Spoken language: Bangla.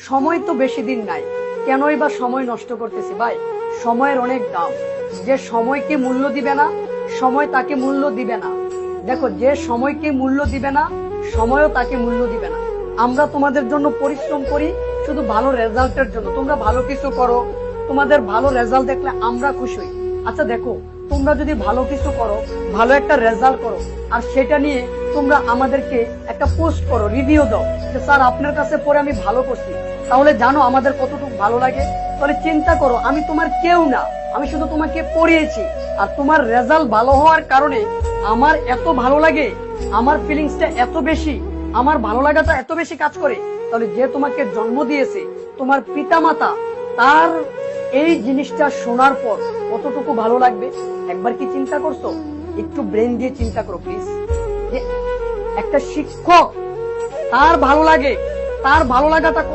সময় তো বেশি দিন নাই, কেনই বা সময় নষ্ট করতেছি ভাই? সময়ের অনেক দাম। যে সময়কে মূল্য দিবে না, সময় তাকে মূল্য দিবে না। দেখো, যে সময়কে মূল্য দিবে না, সময়ও তাকে মূল্য দিবে না। আমরা তোমাদের জন্য পরিশ্রম করি শুধু ভালো রেজাল্টের জন্য। তোমরা ভালো কিছু করো, তোমাদের ভালো রেজাল্ট দেখলে আমরা খুশি হই। আচ্ছা দেখো, তোমরা যদি ভালো কিছু করো, ভালো একটা রেজাল্ট করো, আর সেটা নিয়ে তোমরা আমাদেরকে একটা পোস্ট করো, রিভিউ দাও যে স্যার আপনার কাছে পরে আমি ভালো করছি, তাহলে জানো আমাদের কতটুকু ভালো লাগে। তাহলে চিন্তা করো, আমি তোমার কেউ না, আমি শুধু তোমাকে পড়িয়েছি, আর তোমার রেজাল্ট ভালো হওয়ার কারণে আমার এত ভালো লাগে, আমার ফিলিংসটা এত বেশি, আমার ভালো লাগাটা এত বেশি কাজ করে। তাহলে যে তোমাকে জন্ম দিয়েছে, তোমার পিতামাতা, তার এই জিনিসটা শোনার পর কতটুকু ভালো লাগবে একবার কি চিন্তা করছো? একটু ব্রেন দিয়ে চিন্তা করো প্লিজ। যে একটা শিক্ষক, তার ভালো লাগে, তার ভালো লাগাটা